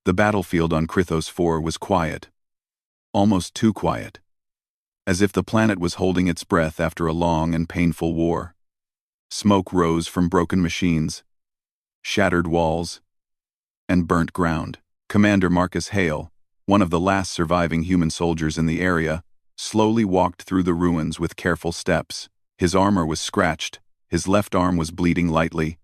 The battlefield on Krythos 4 was quiet. Almost too quiet. As if the planet was holding its breath after a long and painful war. Smoke rose from broken machines, shattered walls, and burnt ground. Commander Marcus Hale, one of the last surviving human soldiers in the area, slowly walked through the ruins with careful steps. His armor was scratched, his left arm was bleeding lightly,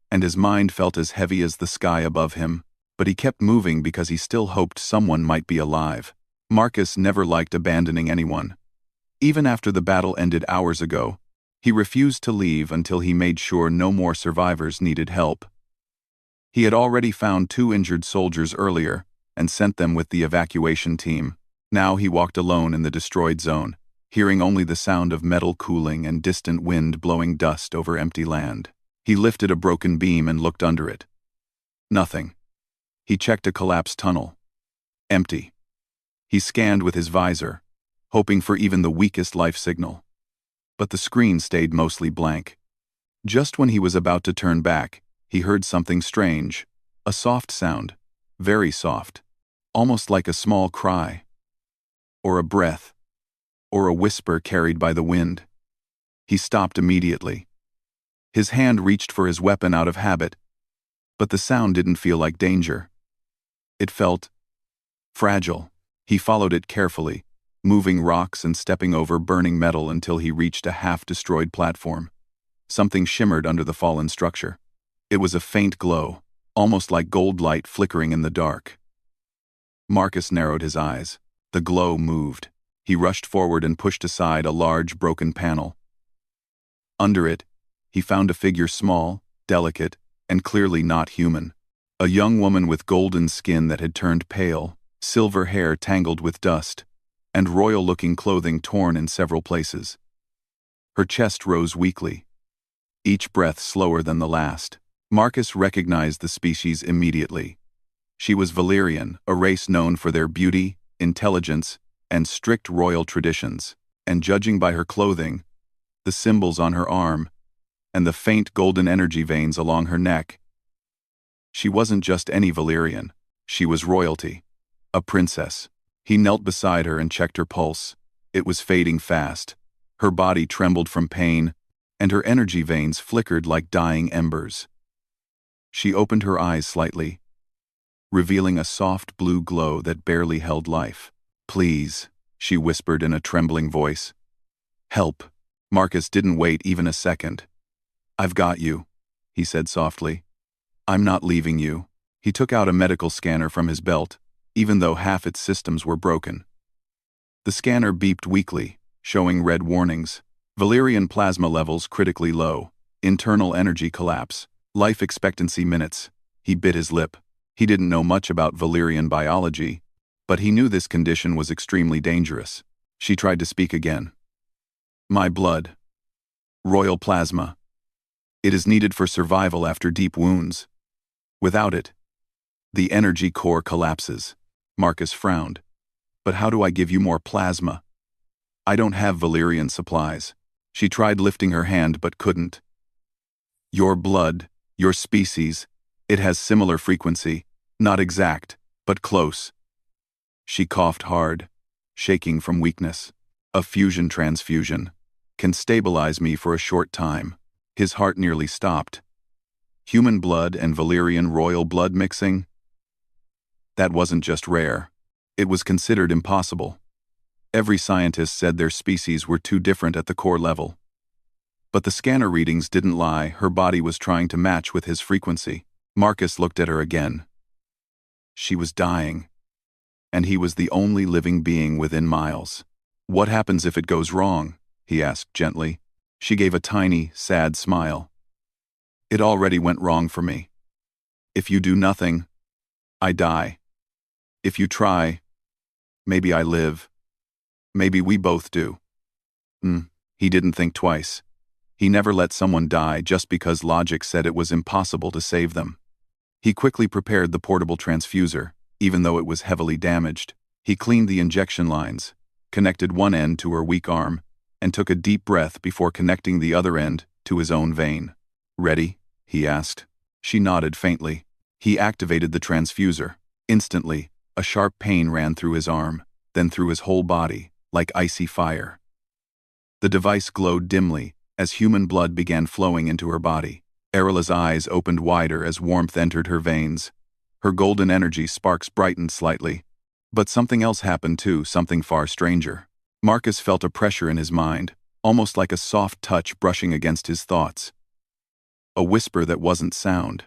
and his mind felt as heavy as the sky above him. But he kept moving because he still hoped someone might be alive. Marcus never liked abandoning anyone. Even after the battle ended hours ago, he refused to leave until he made sure no more survivors needed help. He had already found 2 injured soldiers earlier and sent them with the evacuation team. Now he walked alone in the destroyed zone, hearing only the sound of metal cooling and distant wind blowing dust over empty land. He lifted a broken beam and looked under it. Nothing. He checked a collapsed tunnel. Empty. He scanned with his visor, hoping for even the weakest life signal. But the screen stayed mostly blank. Just when he was about to turn back, he heard something strange. A soft sound. Very soft. Almost like a small cry. Or a breath. Or a whisper carried by the wind. He stopped immediately. His hand reached for his weapon out of habit, but the sound didn't feel like danger. It felt fragile. He followed it carefully, moving rocks and stepping over burning metal until he reached a half-destroyed platform. Something shimmered under the fallen structure. It was a faint glow, almost like gold light flickering in the dark. Marcus narrowed his eyes. The glow moved. He rushed forward and pushed aside a large broken panel. Under it, he found a figure small, delicate, and clearly not human. A young woman with golden skin that had turned pale, silver hair tangled with dust, and royal-looking clothing torn in several places. Her chest rose weakly, each breath slower than the last. Marcus recognized the species immediately. She was Valyrian, a race known for their beauty, intelligence, and strict royal traditions, and judging by her clothing, the symbols on her arm, and the faint golden energy veins along her neck, she wasn't just any Valyrian. She was royalty. A princess. He knelt beside her and checked her pulse. It was fading fast. Her body trembled from pain, and her energy veins flickered like dying embers. She opened her eyes slightly, revealing a soft blue glow that barely held life. "Please," she whispered in a trembling voice. "Help." Marcus didn't wait even a second. "I've got you," he said softly. "I'm not leaving you." He took out a medical scanner from his belt, even though half its systems were broken. The scanner beeped weakly, showing red warnings. Valyrian plasma levels critically low, internal energy collapse, life expectancy minutes. He bit his lip. He didn't know much about Valyrian biology, but he knew this condition was extremely dangerous. She tried to speak again. "My blood. Royal plasma. It is needed for survival after deep wounds. Without it, the energy core collapses." Marcus frowned. "But how do I give you more plasma? I don't have Valyrian supplies." She tried lifting her hand but couldn't. "Your blood, your species, it has similar frequency, not exact, but close." She coughed hard, shaking from weakness. "A fusion transfusion can stabilize me for a short time." His heart nearly stopped. Human blood and Valyrian royal blood mixing? That wasn't just rare. It was considered impossible. Every scientist said their species were too different at the core level. But the scanner readings didn't lie. Her body was trying to match with his frequency. Marcus looked at her again. She was dying, and he was the only living being within miles. "What happens if it goes wrong?" he asked gently. She gave a tiny, sad smile. "It already went wrong for me. If you do nothing, I die. If you try, maybe I live. Maybe we both do." He didn't think twice. He never let someone die just because logic said it was impossible to save them. He quickly prepared the portable transfuser, even though it was heavily damaged. He cleaned the injection lines, connected one end to her weak arm, and took a deep breath before connecting the other end to his own vein. "Ready?" he asked. She nodded faintly. He activated the transfuser. Instantly, a sharp pain ran through his arm, then through his whole body, like icy fire. The device glowed dimly, as human blood began flowing into her body. Arila's eyes opened wider as warmth entered her veins. Her golden energy sparks brightened slightly. But something else happened too, something far stranger. Marcus felt a pressure in his mind, almost like a soft touch brushing against his thoughts. A whisper that wasn't sound.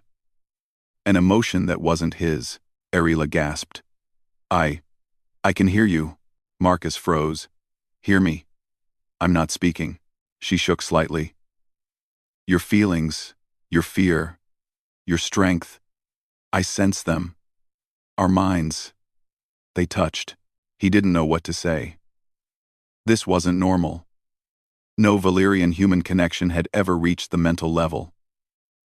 An emotion that wasn't his. Arila gasped. I can hear you. Marcus froze. Hear me. I'm not speaking. She shook slightly. Your feelings, your fear, your strength. I sense them. Our minds. They touched. He didn't know what to say. This wasn't normal. No Valyrian human connection had ever reached the mental level.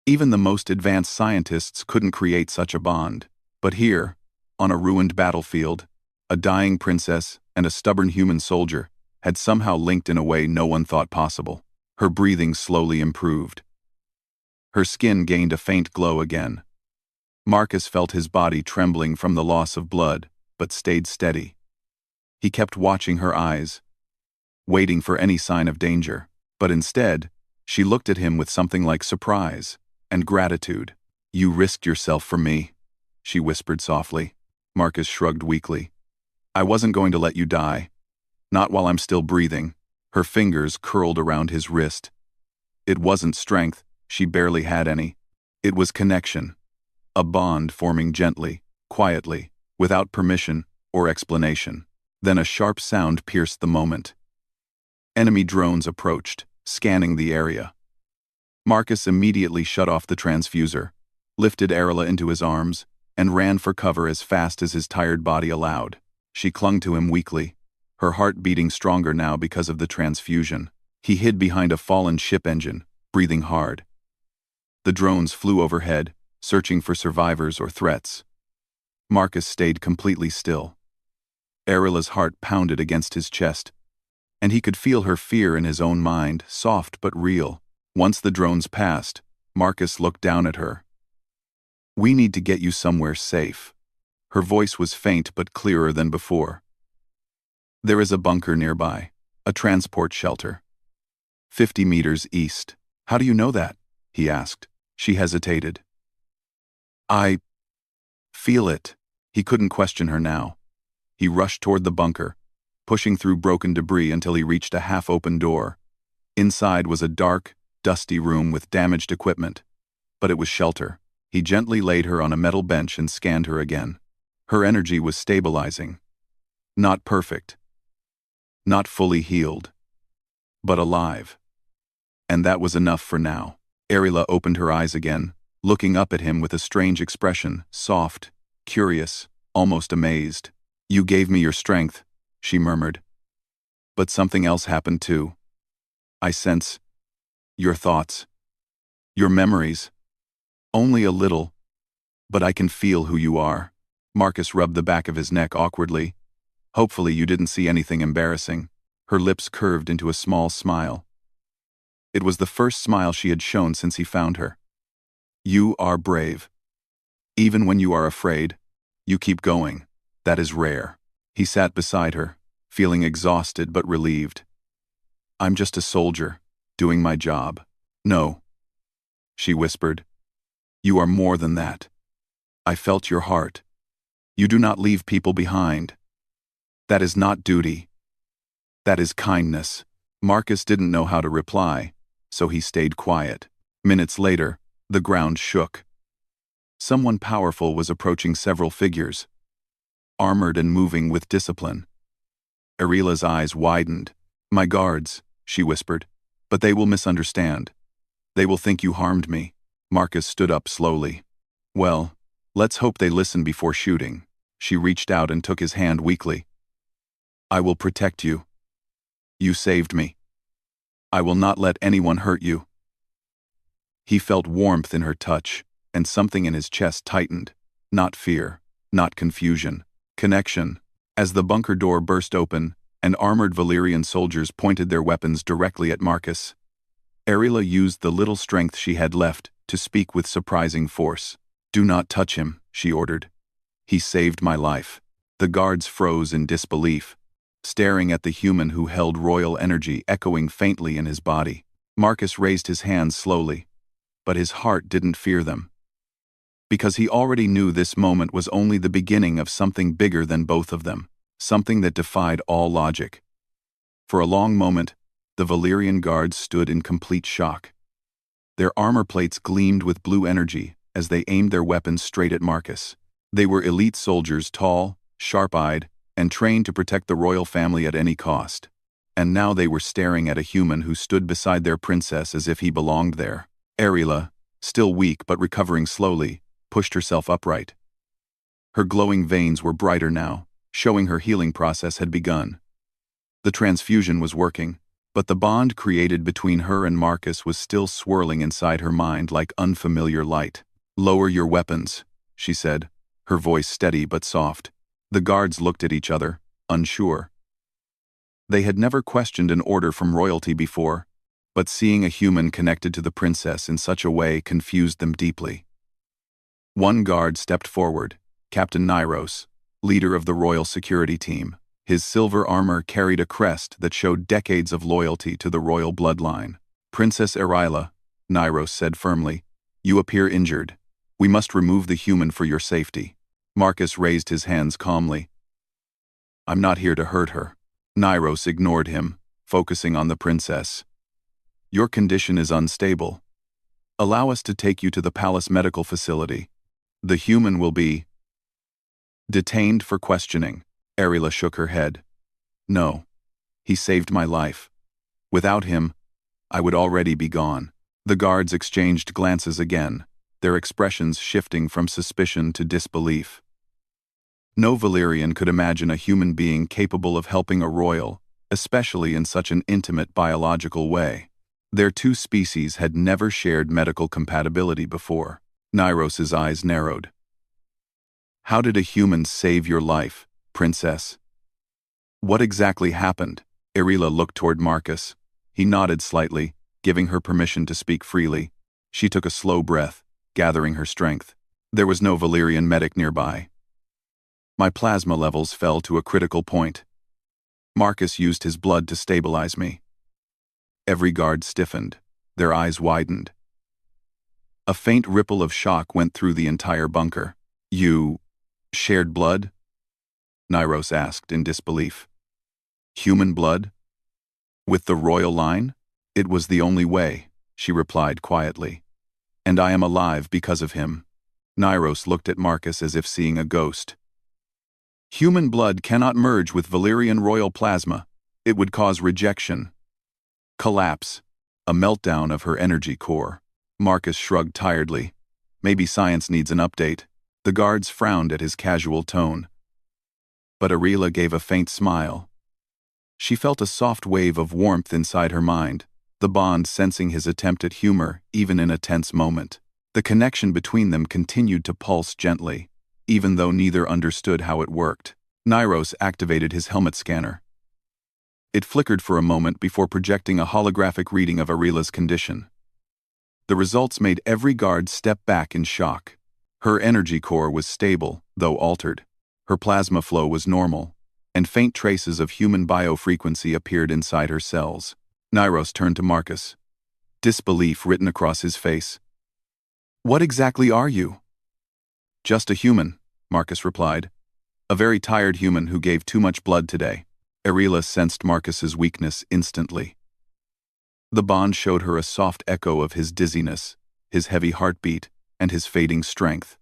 Even the most advanced scientists couldn't create such a bond. But here, on a ruined battlefield, a dying princess and a stubborn human soldier had somehow linked in a way no one thought possible. Her breathing slowly improved. Her skin gained a faint glow again. Marcus felt his body trembling from the loss of blood, but stayed steady. He kept watching her eyes, waiting for any sign of danger, but instead, she looked at him with something like surprise and gratitude. You risked yourself for me, she whispered softly. Marcus shrugged weakly. I wasn't going to let you die. Not while I'm still breathing. Her fingers curled around his wrist. It wasn't strength, she barely had any. It was connection. A bond forming gently, quietly, without permission or explanation. Then a sharp sound pierced the moment. Enemy drones approached, scanning the area. Marcus immediately shut off the transfuser, lifted Arila into his arms, and ran for cover as fast as his tired body allowed. She clung to him weakly, her heart beating stronger now because of the transfusion. He hid behind a fallen ship engine, breathing hard. The drones flew overhead, searching for survivors or threats. Marcus stayed completely still. Arila's heart pounded against his chest, and he could feel her fear in his own mind, soft but real. Once the drones passed, Marcus looked down at her. We need to get you somewhere safe. Her voice was faint but clearer than before. There is a bunker nearby, a transport shelter. 50 meters east. How do you know that? He asked. She hesitated. I feel it. He couldn't question her now. He rushed toward the bunker, pushing through broken debris until he reached a half-open door. Inside was a dark, dusty room with damaged equipment, but it was shelter. He gently laid her on a metal bench and scanned her again. Her energy was stabilizing. Not perfect. Not fully healed. But alive. And that was enough for now. Arila opened her eyes again, looking up at him with a strange expression, soft, curious, almost amazed. You gave me your strength, she murmured. But something else happened too. I sense your thoughts, your memories. Only a little, but I can feel who you are. Marcus rubbed the back of his neck awkwardly. Hopefully you didn't see anything embarrassing. Her lips curved into a small smile. It was the first smile she had shown since he found her. You are brave. Even when you are afraid, you keep going. That is rare. He sat beside her, feeling exhausted but relieved. I'm just a soldier, doing my job. No, she whispered. You are more than that. I felt your heart. You do not leave people behind. That is not duty. That is kindness. Marcus didn't know how to reply, so he stayed quiet. Minutes later, the ground shook. Someone powerful was approaching several figures, armored and moving with discipline. Arila's eyes widened. My guards, she whispered, but they will misunderstand. They will think you harmed me. Marcus stood up slowly. Well, let's hope they listen before shooting. She reached out and took his hand weakly. I will protect you. You saved me. I will not let anyone hurt you. He felt warmth in her touch, and something in his chest tightened. Not fear, not confusion. Connection. As the bunker door burst open, and armored Valyrian soldiers pointed their weapons directly at Marcus, Arila used the little strength she had left to speak with surprising force. Do not touch him, she ordered. He saved my life. The guards froze in disbelief, staring at the human who held royal energy echoing faintly in his body. Marcus raised his hands slowly, but his heart didn't fear them. Because he already knew this moment was only the beginning of something bigger than both of them, something that defied all logic. For a long moment, the Valyrian guards stood in complete shock. Their armor plates gleamed with blue energy as they aimed their weapons straight at Marcus. They were elite soldiers, tall, sharp-eyed, and trained to protect the royal family at any cost. And now they were staring at a human who stood beside their princess as if he belonged there. Arela, still weak but recovering slowly, pushed herself upright. Her glowing veins were brighter now, showing her healing process had begun. The transfusion was working, but the bond created between her and Marcus was still swirling inside her mind like unfamiliar light. "Lower your weapons," she said, her voice steady but soft. The guards looked at each other, unsure. They had never questioned an order from royalty before, but seeing a human connected to the princess in such a way confused them deeply. One guard stepped forward, Captain Nyros, leader of the royal security team. His silver armor carried a crest that showed decades of loyalty to the royal bloodline. "Princess Arela," Nyros said firmly, "you appear injured. We must remove the human for your safety." Marcus raised his hands calmly. "I'm not here to hurt her." Nyros ignored him, focusing on the princess. "Your condition is unstable. Allow us to take you to the palace medical facility. The human will be detained for questioning." Arela shook her head. "No. He saved my life. Without him, I would already be gone." The guards exchanged glances again, their expressions shifting from suspicion to disbelief. No Valyrian could imagine a human being capable of helping a royal, especially in such an intimate biological way. Their two species had never shared medical compatibility before. Nyros's eyes narrowed. "How did a human save your life, Princess?" "What exactly happened?" Arela looked toward Marcus. He nodded slightly, giving her permission to speak freely. She took a slow breath, gathering her strength. There was no Valyrian medic nearby. "My plasma levels fell to a critical point. Marcus used his blood to stabilize me." Every guard stiffened, their eyes widened. A faint ripple of shock went through the entire bunker. "You shared blood?" Nyros asked in disbelief. "Human blood? With the royal line?" "It was the only way," she replied quietly. "And I am alive because of him." Nyros looked at Marcus as if seeing a ghost. "Human blood cannot merge with Valyrian royal plasma. It would cause rejection. Collapse. A meltdown of her energy core." Marcus shrugged tiredly. Maybe science needs an update. The guards frowned at his casual tone. But Arela gave a faint smile. She felt a soft wave of warmth inside her mind, the bond sensing his attempt at humor even in a tense moment. The connection between them continued to pulse gently, even though neither understood how it worked. Nyros activated his helmet scanner. It flickered for a moment before projecting a holographic reading of Arela's condition. The results made every guard step back in shock. Her energy core was stable, though altered. Her plasma flow was normal, and faint traces of human biofrequency appeared inside her cells. Nyros turned to Marcus, disbelief written across his face. "What exactly are you?" "Just a human," Marcus replied. "A very tired human who gave too much blood today." Arela sensed Marcus's weakness instantly. The bond showed her a soft echo of his dizziness, his heavy heartbeat, and his fading strength.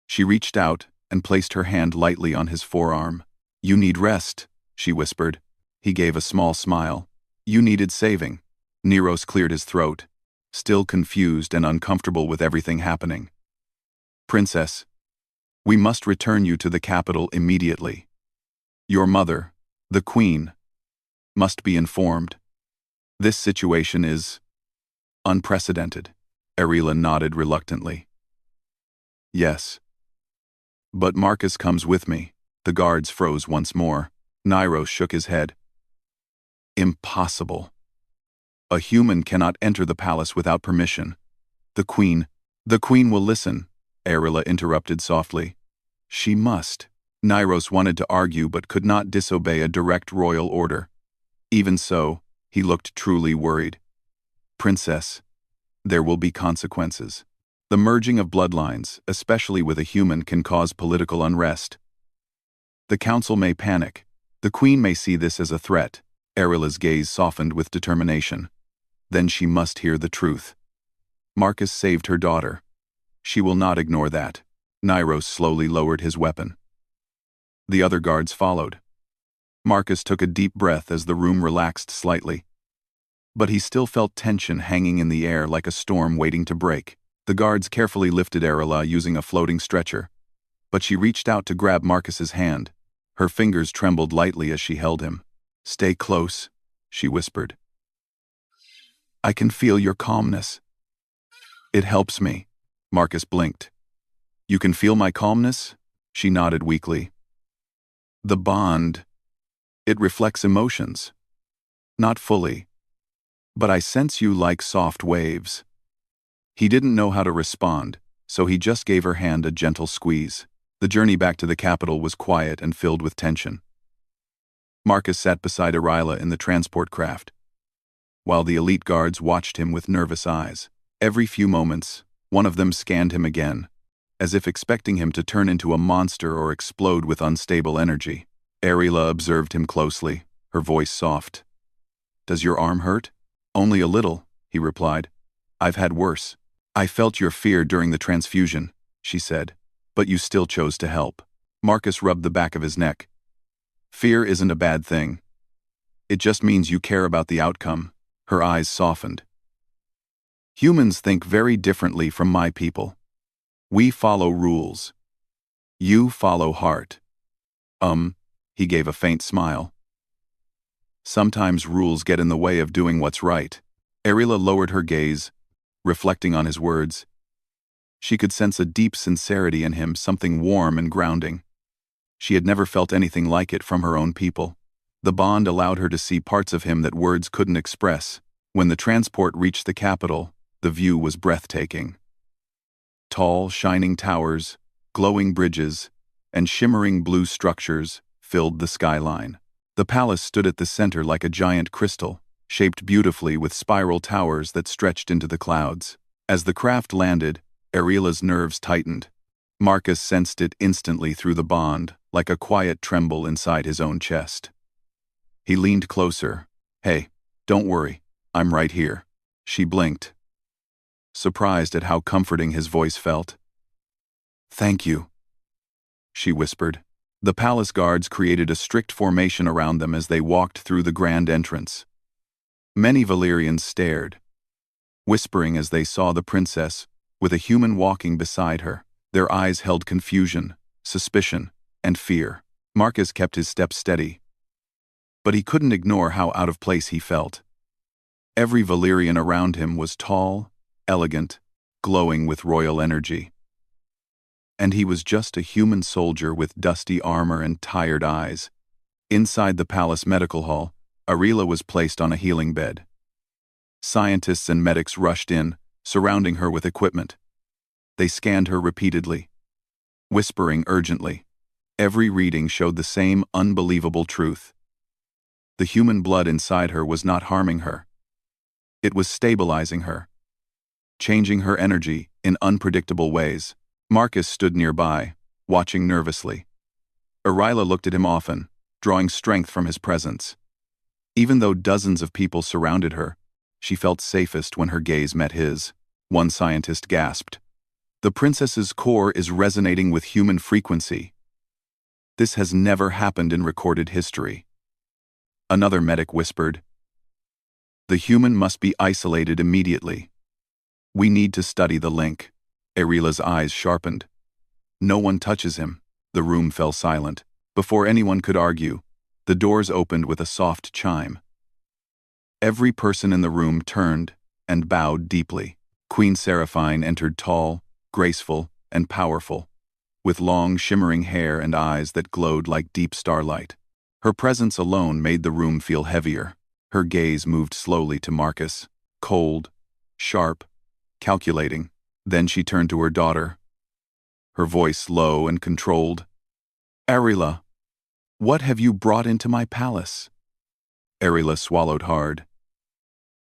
She reached out and placed her hand lightly on his forearm. "You need rest," she whispered. He gave a small smile. "You needed saving." Nyros cleared his throat, still confused and uncomfortable with everything happening. "Princess, we must return you to the capital immediately. Your mother, the Queen, must be informed. This situation is unprecedented." Arela nodded reluctantly. "Yes. But Marcus comes with me." The guards froze once more. Nyros shook his head. "Impossible. A human cannot enter the palace without permission. The Queen will listen," Arela interrupted softly. She must. Nyros wanted to argue but could not disobey a direct royal order. Even so, he looked truly worried. Princess, there will be consequences. The merging of bloodlines, especially with a human, can cause political unrest. The council may panic. The queen may see this as a threat. Arilla's gaze softened with determination. Then she must hear the truth. Marcus saved her daughter. She will not ignore that. Nyros slowly lowered his weapon. The other guards followed. Marcus took a deep breath as the room relaxed slightly. But he still felt tension hanging in the air like a storm waiting to break. The guards carefully lifted Arilla using a floating stretcher. But she reached out to grab Marcus's hand. Her fingers trembled lightly as she held him. "Stay close," she whispered. "I can feel your calmness." "It helps me." Marcus blinked. "You can feel my calmness?" She nodded weakly. "The bond. It reflects emotions. Not fully. But I sense you like soft waves." He didn't know how to respond, so he just gave her hand a gentle squeeze. The journey back to the capital was quiet and filled with tension. Marcus sat beside Arilla in the transport craft, while the elite guards watched him with nervous eyes. Every few moments, one of them scanned him again, as if expecting him to turn into a monster or explode with unstable energy. Arilla observed him closely, her voice soft. "Does your arm hurt?" "Only a little," he replied. "I've had worse." "I felt your fear during the transfusion," she said, "but you still chose to help." Marcus rubbed the back of his neck. "Fear isn't a bad thing. It just means you care about the outcome." Her eyes softened. "Humans think very differently from my people. We follow rules. You follow heart." He gave a faint smile. "Sometimes rules get in the way of doing what's right." Arilla lowered her gaze, reflecting on his words. She could sense a deep sincerity in him, something warm and grounding. She had never felt anything like it from her own people. The bond allowed her to see parts of him that words couldn't express. When the transport reached the capital, the view was breathtaking. Tall, shining towers, glowing bridges, and shimmering blue structures filled the skyline. The palace stood at the center like a giant crystal, shaped beautifully with spiral towers that stretched into the clouds. As the craft landed, Arilla's nerves tightened. Marcus sensed it instantly through the bond, like a quiet tremble inside his own chest. He leaned closer. "Hey, don't worry, I'm right here." She blinked, surprised at how comforting his voice felt. "Thank you," she whispered. The palace guards created a strict formation around them as they walked through the grand entrance. Many Valyrians stared, whispering as they saw the princess, with a human walking beside her. Their eyes held confusion, suspicion, and fear. Marcus kept his steps steady, but he couldn't ignore how out of place he felt. Every Valyrian around him was tall, elegant, glowing with royal energy. And he was just a human soldier with dusty armor and tired eyes. Inside the palace medical hall, Arilla was placed on a healing bed. Scientists and medics rushed in, surrounding her with equipment. They scanned her repeatedly, whispering urgently. Every reading showed the same unbelievable truth. The human blood inside her was not harming her. It was stabilizing her, changing her energy in unpredictable ways. Marcus stood nearby, watching nervously. Arilla looked at him often, drawing strength from his presence. Even though dozens of people surrounded her, she felt safest when her gaze met his. One scientist gasped. "The princess's core is resonating with human frequency. This has never happened in recorded history." Another medic whispered. "The human must be isolated immediately. We need to study the link." Arilla's eyes sharpened. "No one touches him." The room fell silent. Before anyone could argue, the doors opened with a soft chime. Every person in the room turned and bowed deeply. Queen Seraphine entered tall, graceful, and powerful, with long, shimmering hair and eyes that glowed like deep starlight. Her presence alone made the room feel heavier. Her gaze moved slowly to Marcus, cold, sharp, calculating. Then she turned to her daughter. her voice low and controlled. "Arila, what have you brought into my palace?" Arila swallowed hard.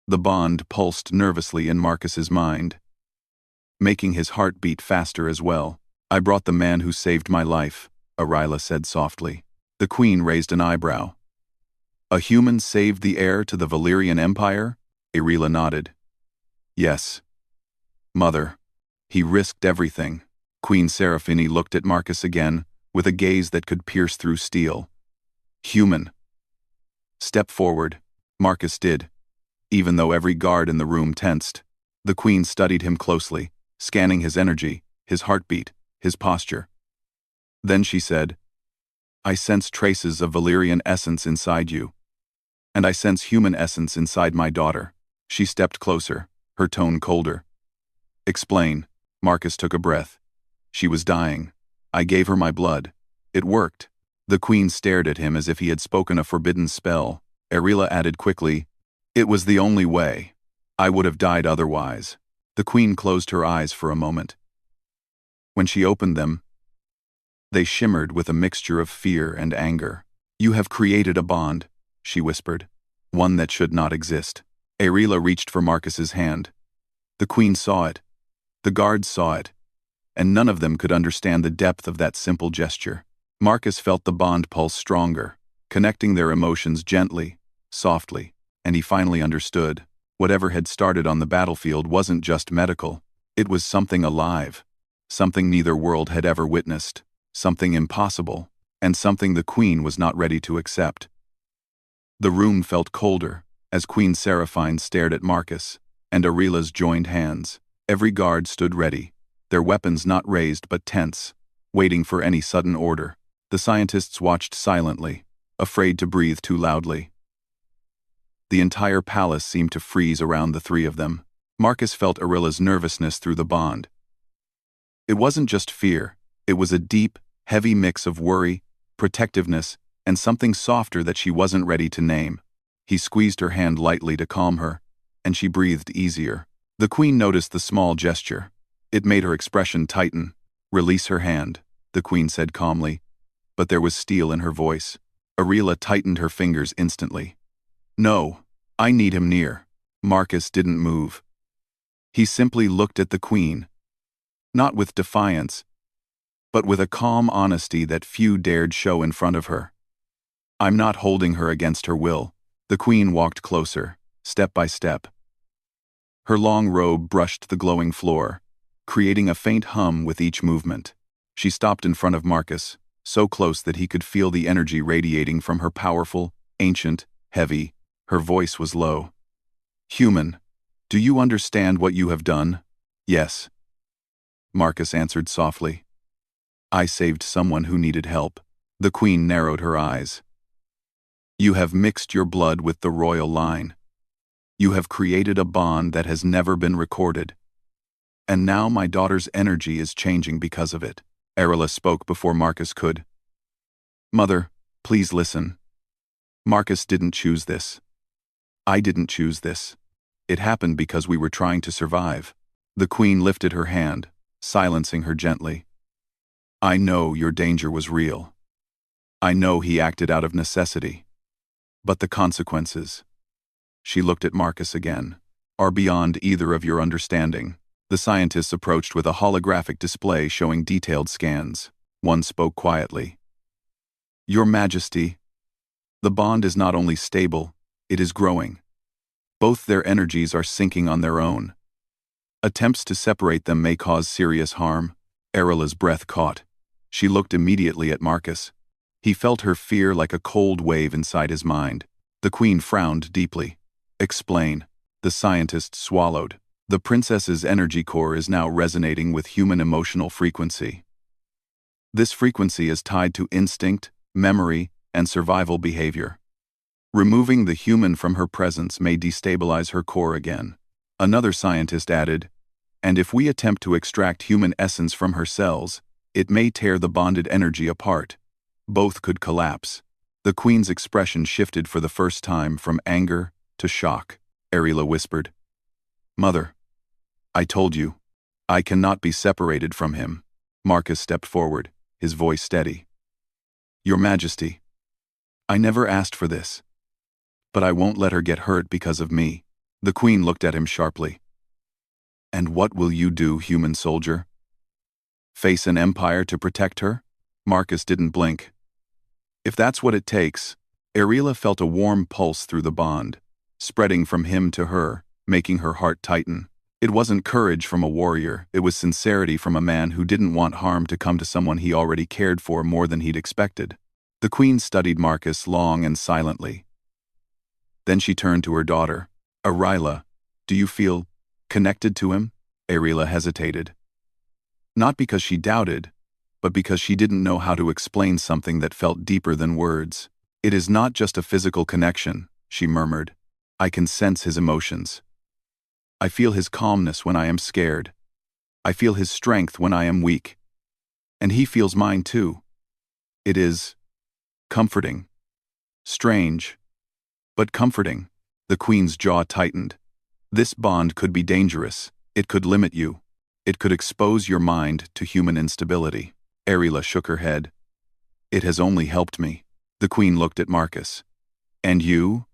The bond pulsed nervously in Marcus's mind, making his heart beat faster as well. "I brought the man who saved my life," Arila said softly. The queen raised an eyebrow. "A human saved the heir to the Valyrian Empire?" Arila nodded. "Yes, mother. He risked everything." Queen Seraphine looked at Marcus again, with a gaze that could pierce through steel. "Human." "Step forward." Marcus did, even though every guard in the room tensed. The queen studied him closely, scanning his energy, his heartbeat, his posture. Then she said, "I sense traces of Valyrian essence inside you. And I sense human essence inside my daughter." She stepped closer, her tone colder. "Explain." Marcus took a breath. "She was dying. I gave her my blood. It worked." The queen stared at him as if he had spoken a forbidden spell. Arila added quickly, "It was the only way. I would have died otherwise." The queen closed her eyes for a moment. When she opened them, they shimmered with a mixture of fear and anger. "You have created a bond," she whispered, "one that should not exist." Arila reached for Marcus's hand. The queen saw it. The guards saw it. And none of them could understand the depth of that simple gesture. Marcus felt the bond pulse stronger, connecting their emotions gently, softly, and he finally understood. Whatever had started on the battlefield wasn't just medical. It was something alive, something neither world had ever witnessed, something impossible, and something the queen was not ready to accept. The room felt colder as Queen Seraphine stared at Marcus and Arila's joined hands. Every guard stood ready, their weapons not raised but tense, waiting for any sudden order. The scientists watched silently, afraid to breathe too loudly. The entire palace seemed to freeze around the three of them. Marcus felt Arila's nervousness through the bond. It wasn't just fear, it was a deep, heavy mix of worry, protectiveness, and something softer that she wasn't ready to name. He squeezed her hand lightly to calm her, and she breathed easier. The queen noticed the small gesture. It made her expression tighten. "Release her hand," the queen said calmly, but there was steel in her voice. Arila tightened her fingers instantly. "No, I need him near." Marcus didn't move. He simply looked at the queen, not with defiance, but with a calm honesty that few dared show in front of her. "I'm not holding her against her will." The queen walked closer, step by step. Her long robe brushed the glowing floor, creating a faint hum with each movement. She stopped in front of Marcus, so close that he could feel the energy radiating from her powerful, ancient, heavy. Her voice was low. "Human, do you understand what you have done?" "Yes," Marcus answered softly. "I saved someone who needed help." The queen narrowed her eyes. "You have mixed your blood with the royal line. You have created a bond that has never been recorded. And now my daughter's energy is changing because of it." Arila spoke before Marcus could. "Mother, please listen. Marcus didn't choose this. I didn't choose this. It happened because we were trying to survive." The queen lifted her hand, silencing her gently. "I know your danger was real. I know he acted out of necessity. But the consequences," she looked at Marcus again, "are beyond either of your understanding." The scientists approached with a holographic display showing detailed scans. One spoke quietly. "Your Majesty, the bond is not only stable, it is growing. Both their energies are sinking on their own. Attempts to separate them may cause serious harm." Arila's breath caught. She looked immediately at Marcus. He felt her fear like a cold wave inside his mind. The queen frowned deeply. "Explain." The scientist swallowed. "The princess's energy core is now resonating with human emotional frequency. This frequency is tied to instinct, memory, and survival behavior. Removing the human from her presence may destabilize her core again." Another scientist added, "And if we attempt to extract human essence from her cells, it may tear the bonded energy apart. Both could collapse." The queen's expression shifted for the first time from anger to shock. Arila whispered, "Mother, I told you, I cannot be separated from him." Marcus stepped forward, his voice steady. Your Majesty, I never asked for this. But I won't let her get hurt because of me. The Queen looked at him sharply. And what will you do, human soldier? Face an empire to protect her? Marcus didn't blink. If that's what it takes. Arela felt a warm pulse through the bond, spreading from him to her, making her heart tighten. It wasn't courage from a warrior, it was sincerity from a man who didn't want harm to come to someone he already cared for more than he'd expected. The Queen studied Marcus long and silently. Then she turned to her daughter. Arela, do you feel connected to him? Arela hesitated. Not because she doubted, but because she didn't know how to explain something that felt deeper than words. It is not just a physical connection, she murmured. I can sense his emotions. I feel his calmness when I am scared. I feel his strength when I am weak. And he feels mine too. It is comforting. Strange, but comforting. The Queen's jaw tightened. This bond could be dangerous. It could limit you. It could expose your mind to human instability. Arela shook her head. It has only helped me. The Queen looked at Marcus. And you?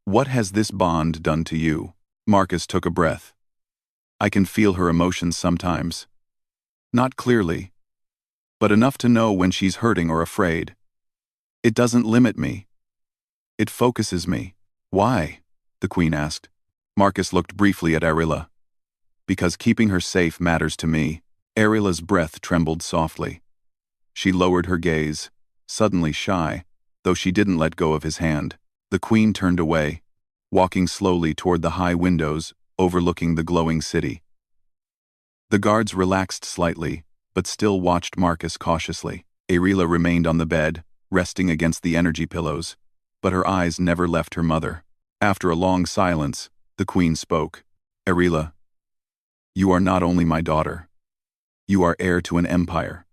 What has this bond done to you? Marcus took a breath. I can feel her emotions sometimes. Not clearly, but enough to know when she's hurting or afraid. It doesn't limit me. It focuses me. Why? The Queen asked. Marcus looked briefly at Arela. Because keeping her safe matters to me. Arela's breath trembled softly. She lowered her gaze, suddenly shy, though she didn't let go of his hand. The Queen turned away, walking slowly toward the high windows overlooking the glowing city. The guards relaxed slightly, but still watched Marcus cautiously. Arela remained on the bed, resting against the energy pillows, but her eyes never left her mother. After a long silence, the Queen spoke. Arela, you are not only my daughter. You are heir to an empire.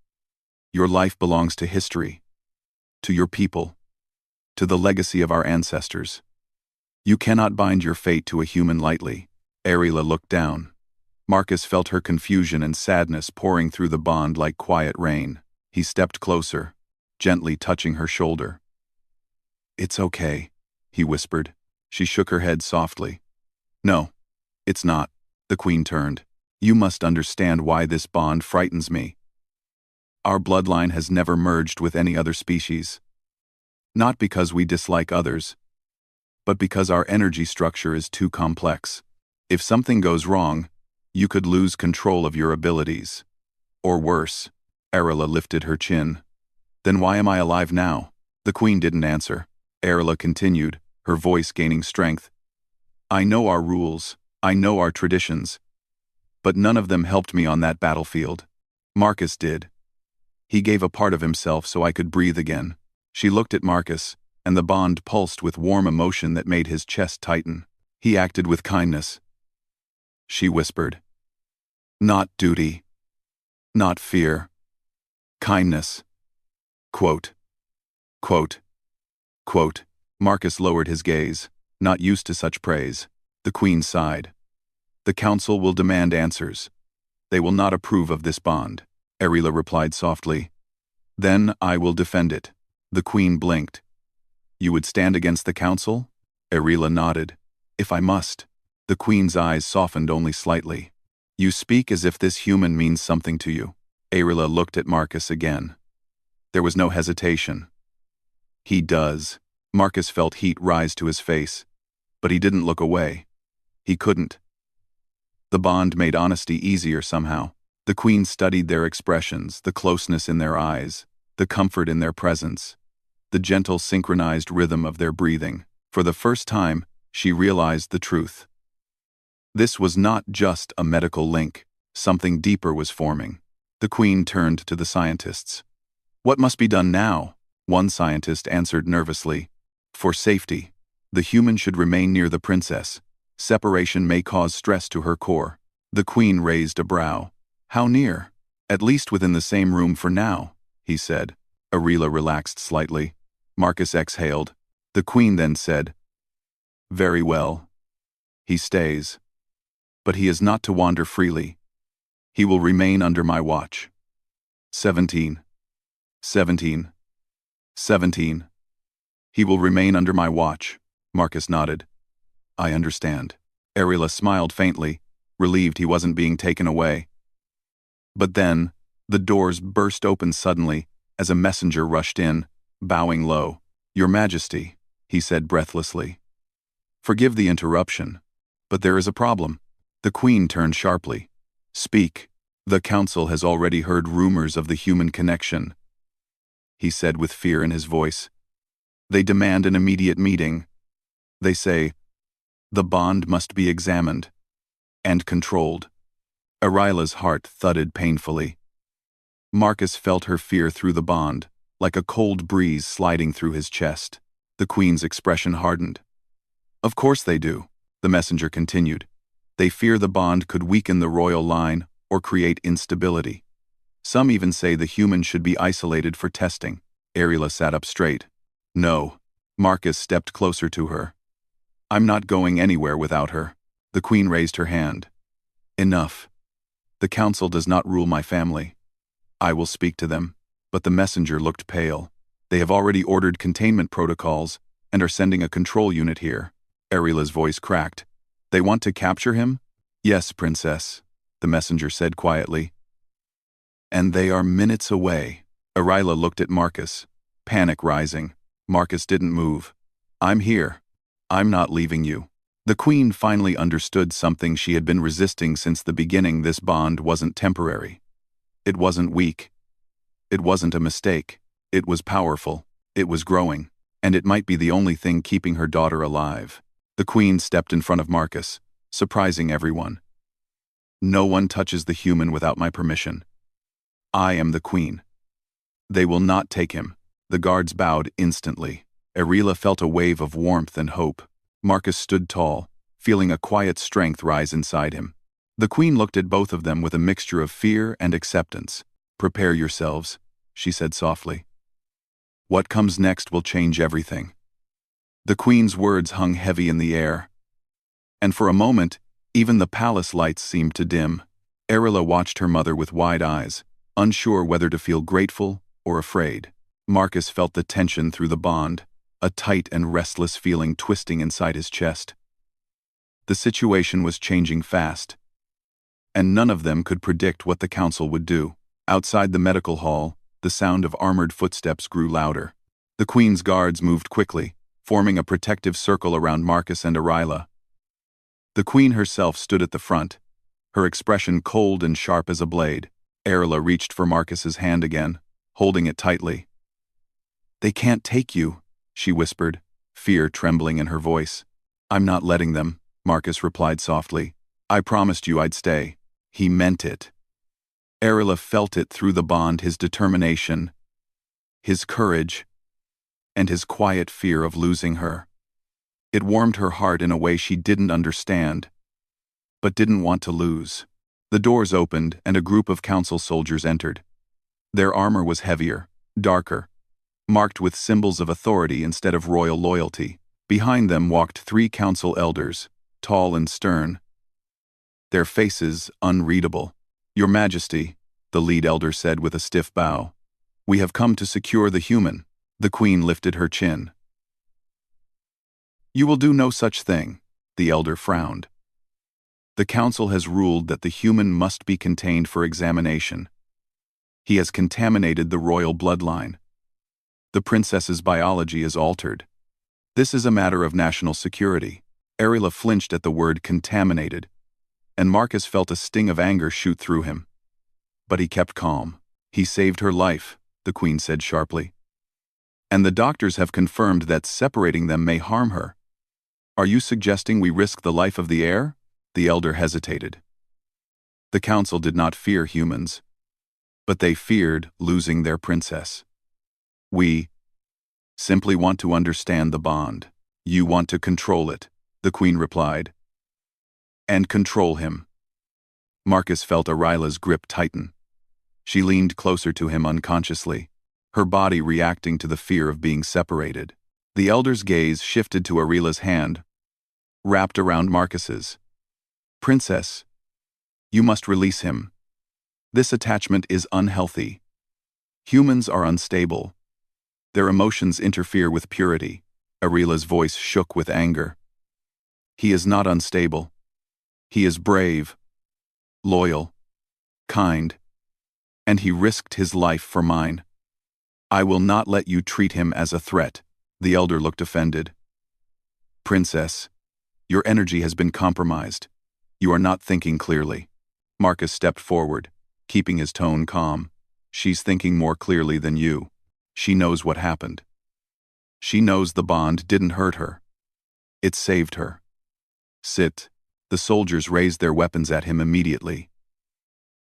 Your life belongs to history, to your people, to the legacy of our ancestors. You cannot bind your fate to a human lightly. Arela looked down. Marcus felt her confusion and sadness pouring through the bond like quiet rain. He stepped closer, gently touching her shoulder. It's okay, he whispered. She shook her head softly. No, it's not. The Queen turned. You must understand why this bond frightens me. Our bloodline has never merged with any other species. Not because we dislike others, but because our energy structure is too complex. If something goes wrong, you could lose control of your abilities. Or worse. Arela lifted her chin. Then why am I alive now? The Queen didn't answer. Arela continued, her voice gaining strength. I know our rules, I know our traditions, but none of them helped me on that battlefield. Marcus did. He gave a part of himself so I could breathe again. She looked at Marcus, and the bond pulsed with warm emotion that made his chest tighten. He acted with kindness. She whispered. Not duty. Not fear. Kindness. Quote. Quote. Quote. Marcus lowered his gaze, not used to such praise. The Queen sighed. The Council will demand answers. They will not approve of this bond. Arela replied softly. Then I will defend it. The Queen blinked. You would stand against the Council? Arela nodded. If I must. The Queen's eyes softened only slightly. You speak as if this human means something to you. Arela looked at Marcus again. There was no hesitation. He does. Marcus felt heat rise to his face, but he didn't look away. He couldn't. The bond made honesty easier somehow. The Queen studied their expressions, the closeness in their eyes, the comfort in their presence, the gentle synchronized rhythm of their breathing. For the first time, she realized the truth. This was not just a medical link. Something deeper was forming. The Queen turned to the scientists. What must be done now? One scientist answered nervously. For safety, the human should remain near the princess. Separation may cause stress to her core. The Queen raised a brow. How near? At least within the same room for now, he said. Arela relaxed slightly. Marcus exhaled. The Queen then said, Very well. He stays. But he is not to wander freely. He will remain under my watch. 17. 17. 17. He will remain under my watch, Marcus nodded. I understand. Arila smiled faintly, relieved he wasn't being taken away. But then, the doors burst open suddenly as a messenger rushed in, bowing low. Your Majesty, he said breathlessly. Forgive the interruption, but there is a problem. The Queen turned sharply. Speak. The Council has already heard rumors of the human connection, he said with fear in his voice. They demand an immediate meeting. They say, the bond must be examined and controlled. Arila's heart thudded painfully. Marcus felt her fear through the bond, like a cold breeze sliding through his chest. The Queen's expression hardened. Of course they do, the messenger continued. They fear the bond could weaken the royal line or create instability. Some even say the human should be isolated for testing. Arila sat up straight. No. Marcus stepped closer to her. I'm not going anywhere without her. The Queen raised her hand. Enough. The Council does not rule my family. I will speak to them. But the messenger looked pale. They have already ordered containment protocols and are sending a control unit here. Arila's voice cracked. They want to capture him? Yes, Princess, the messenger said quietly. And they are minutes away. Arila looked at Marcus, panic rising. Marcus didn't move. I'm here. I'm not leaving you. The Queen finally understood something she had been resisting since the beginning. This bond wasn't temporary. It wasn't weak. It wasn't a mistake. It was powerful. It was growing. And it might be the only thing keeping her daughter alive. The Queen stepped in front of Marcus, surprising everyone. No one touches the human without my permission. I am the Queen. They will not take him. The guards bowed instantly. Arila felt a wave of warmth and hope. Marcus stood tall, feeling a quiet strength rise inside him. The Queen looked at both of them with a mixture of fear and acceptance. Prepare yourselves, she said softly. What comes next will change everything. The Queen's words hung heavy in the air. And for a moment, even the palace lights seemed to dim. Arila watched her mother with wide eyes, unsure whether to feel grateful or afraid. Marcus felt the tension through the bond, a tight and restless feeling twisting inside his chest. The situation was changing fast, and none of them could predict what the Council would do. Outside the medical hall, the sound of armored footsteps grew louder. The Queen's guards moved quickly, forming a protective circle around Marcus and Arila. The Queen herself stood at the front, her expression cold and sharp as a blade. Arila reached for Marcus's hand again, holding it tightly. They can't take you, she whispered, fear trembling in her voice. I'm not letting them, Marcus replied softly. I promised you I'd stay. He meant it. Arila felt it through the bond, his determination, his courage, and his quiet fear of losing her. It warmed her heart in a way she didn't understand, but didn't want to lose. The doors opened and a group of council soldiers entered. Their armor was heavier, darker, marked with symbols of authority instead of royal loyalty. Behind them walked 3 council elders, tall and stern, their faces unreadable. Your Majesty, the lead elder said with a stiff bow, we have come to secure the human. The Queen lifted her chin. You will do no such thing, the elder frowned. The Council has ruled that the human must be contained for examination. He has contaminated the royal bloodline. The princess's biology is altered. This is a matter of national security. Arila flinched at the word contaminated, and Marcus felt a sting of anger shoot through him. But he kept calm. He saved her life, the Queen said sharply. And the doctors have confirmed that separating them may harm her. Are you suggesting we risk the life of the heir? The elder hesitated. The Council did not fear humans, but they feared losing their princess. We simply want to understand the bond. You want to control it, the Queen replied. And control him. Marcus felt Arila's grip tighten. She leaned closer to him unconsciously, her body reacting to the fear of being separated. The elder's gaze shifted to Arila's hand, wrapped around Marcus's. Princess, you must release him. This attachment is unhealthy. Humans are unstable. Their emotions interfere with purity. Arila's voice shook with anger. He is not unstable. He is brave, loyal, kind, and he risked his life for mine. I will not let you treat him as a threat. The elder looked offended. Princess, your energy has been compromised. You are not thinking clearly. Marcus stepped forward, keeping his tone calm. She's thinking more clearly than you. She knows what happened. She knows the bond didn't hurt her. It saved her. Sit. The soldiers raised their weapons at him immediately.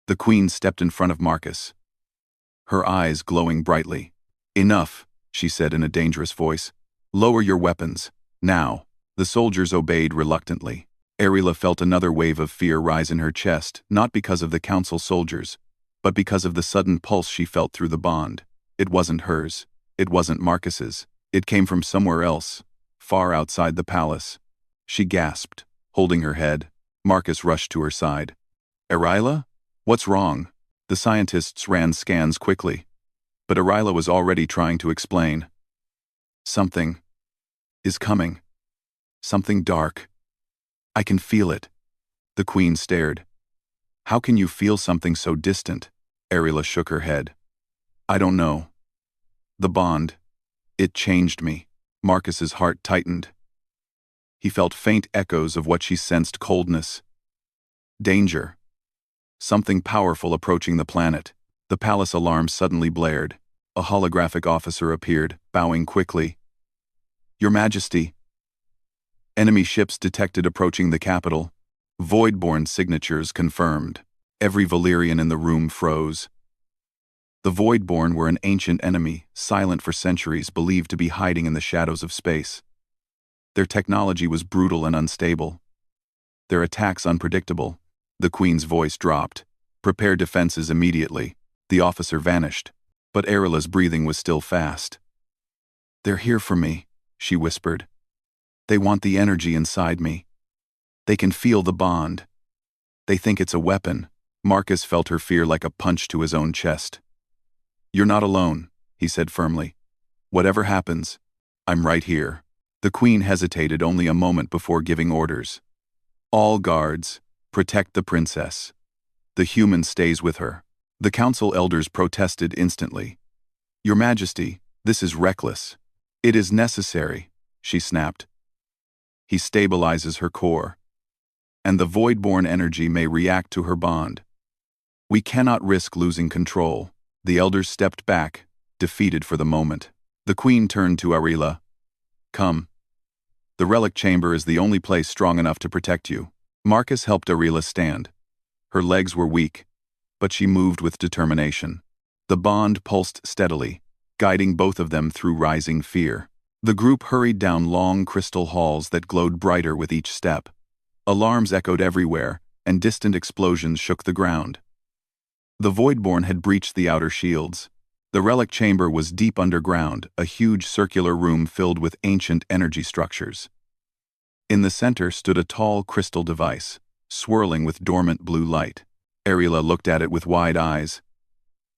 The queen stepped in front of Marcus, her eyes glowing brightly. Enough, she said in a dangerous voice. Lower your weapons, now. The soldiers obeyed reluctantly. Arila felt another wave of fear rise in her chest, not because of the council soldiers, but because of the sudden pulse she felt through the bond. It wasn't hers. It wasn't Marcus's. It came from somewhere else, far outside the palace. She gasped, holding her head. Marcus rushed to her side. Arila? What's wrong? The scientists ran scans quickly, but Arila was already trying to explain. Something is coming. Something dark. I can feel it. The queen stared. How can you feel something so distant? Arila shook her head. I don't know. The bond. It changed me. Marcus's heart tightened. He felt faint echoes of what she sensed: coldness. Danger. Something powerful approaching the planet. The palace alarm suddenly blared. A holographic officer appeared, bowing quickly. Your Majesty. Enemy ships detected approaching the capital. Voidborn signatures confirmed. Every Valyrian in the room froze. The Voidborn were an ancient enemy, silent for centuries, believed to be hiding in the shadows of space. Their technology was brutal and unstable. Their attacks unpredictable. The queen's voice dropped. Prepare defenses immediately. The officer vanished, but Arila's breathing was still fast. They're here for me, she whispered. They want the energy inside me. They can feel the bond. They think it's a weapon. Marcus felt her fear like a punch to his own chest. You're not alone, he said firmly. Whatever happens, I'm right here. The queen hesitated only a moment before giving orders. All guards, protect the princess. The human stays with her. The council elders protested instantly. Your Majesty, this is reckless. It is necessary, she snapped. He stabilizes her core, and the voidborn energy may react to her bond. We cannot risk losing control. The elders stepped back, defeated for the moment. The queen turned to Arila. Come. The relic chamber is the only place strong enough to protect you. Marcus helped Arila stand. Her legs were weak, but she moved with determination. The bond pulsed steadily, guiding both of them through rising fear. The group hurried down long crystal halls that glowed brighter with each step. Alarms echoed everywhere, and distant explosions shook the ground. The Voidborn had breached the outer shields. The relic chamber was deep underground, a huge circular room filled with ancient energy structures. In the center stood a tall crystal device, swirling with dormant blue light. Arila looked at it with wide eyes.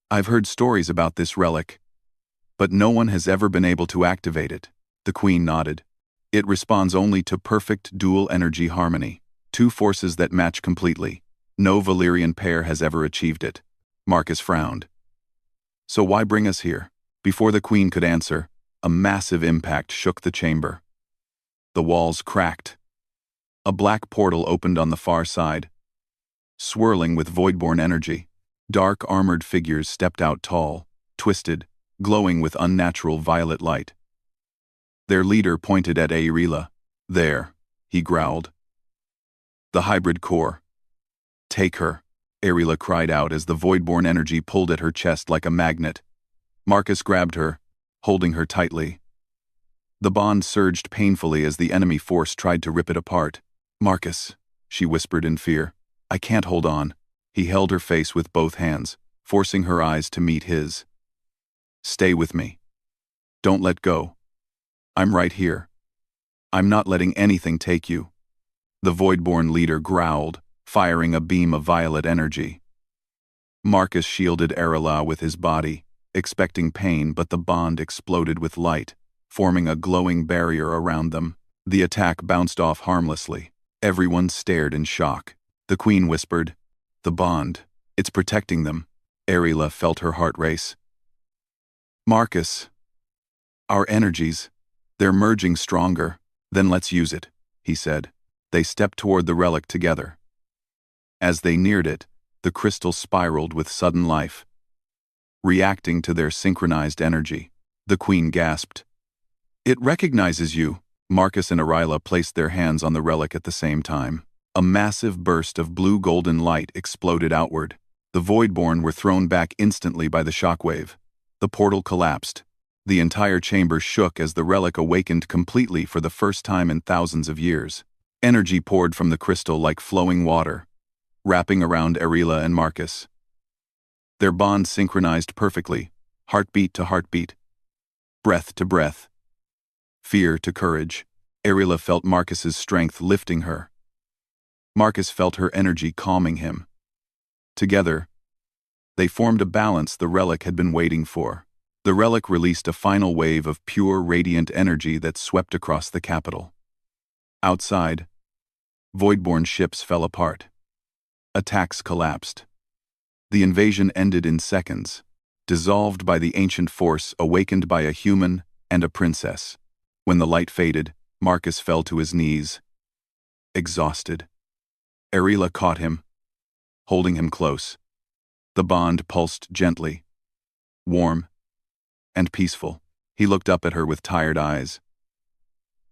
I've heard stories about this relic, but no one has ever been able to activate it. The queen nodded. It responds only to perfect dual energy harmony, two forces that match completely. No Valyrian pair has ever achieved it. Marcus frowned. So why bring us here? Before the queen could answer, a massive impact shook the chamber. The walls cracked. A black portal opened on the far side. Swirling with voidborn energy, dark armored figures stepped out tall, twisted, glowing with unnatural violet light. Their leader pointed at Arila. There, he growled. The hybrid core. Take her, Arila cried out as the voidborn energy pulled at her chest like a magnet. Marcus grabbed her, holding her tightly. The bond surged painfully as the enemy force tried to rip it apart. Marcus, she whispered in fear. I can't hold on. He held her face with both hands, forcing her eyes to meet his. Stay with me. Don't let go. I'm right here. I'm not letting anything take you. The Voidborn leader growled, firing a beam of violet energy. Marcus shielded Arila with his body, expecting pain, but the bond exploded with light, forming a glowing barrier around them. The attack bounced off harmlessly. Everyone stared in shock. The queen whispered, "The bond. It's protecting them." Arila felt her heart race. "Marcus, our energies, they're merging stronger. Then let's use it," he said. They stepped toward the relic together. As they neared it, the crystal spiraled with sudden life. Reacting to their synchronized energy, the queen gasped. "It recognizes you." Marcus and Arila placed their hands on the relic at the same time. A massive burst of blue-golden light exploded outward. The Voidborn were thrown back instantly by the shockwave. The portal collapsed. The entire chamber shook as the relic awakened completely for the first time in thousands of years. Energy poured from the crystal like flowing water, wrapping around Arila and Marcus. Their bond synchronized perfectly, heartbeat to heartbeat, breath to breath, fear to courage. Arila felt Marcus's strength lifting her. Marcus felt her energy calming him. Together, they formed a balance the relic had been waiting for. The relic released a final wave of pure, radiant energy that swept across the capital. Outside, Voidborn ships fell apart. Attacks collapsed. The invasion ended in seconds, dissolved by the ancient force awakened by a human and a princess. When the light faded, Marcus fell to his knees, exhausted. Arila caught him, holding him close. The bond pulsed gently, warm, and peaceful. He looked up at her with tired eyes.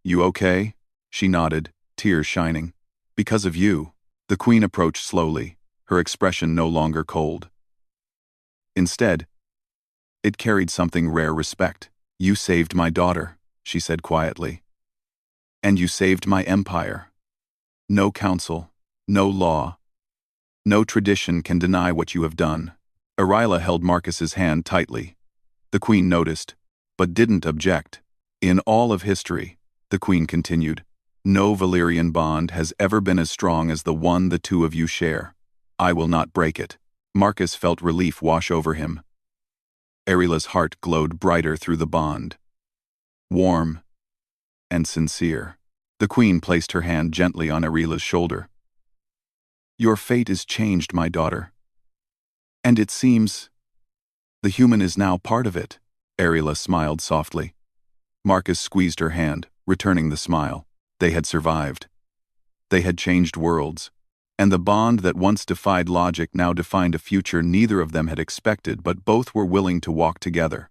"You okay?" She nodded, tears shining. "Because of you." The queen approached slowly, her expression no longer cold. Instead, it carried something rare: respect. "You saved my daughter," she said quietly. "And you saved my empire. No council, no law, no tradition can deny what you have done." Arila held Marcus's hand tightly. The queen noticed, but didn't object. "In all of history," the queen continued, "no Valyrian bond has ever been as strong as the one the two of you share. I will not break it." Marcus felt relief wash over him. Arila's heart glowed brighter through the bond. Warm and sincere. The queen placed her hand gently on Arila's shoulder. "Your fate is changed, my daughter. And it seems the human is now part of it." Arila smiled softly. Marcus squeezed her hand, returning the smile. They had survived. They had changed worlds. And the bond that once defied logic now defined a future neither of them had expected, but both were willing to walk together.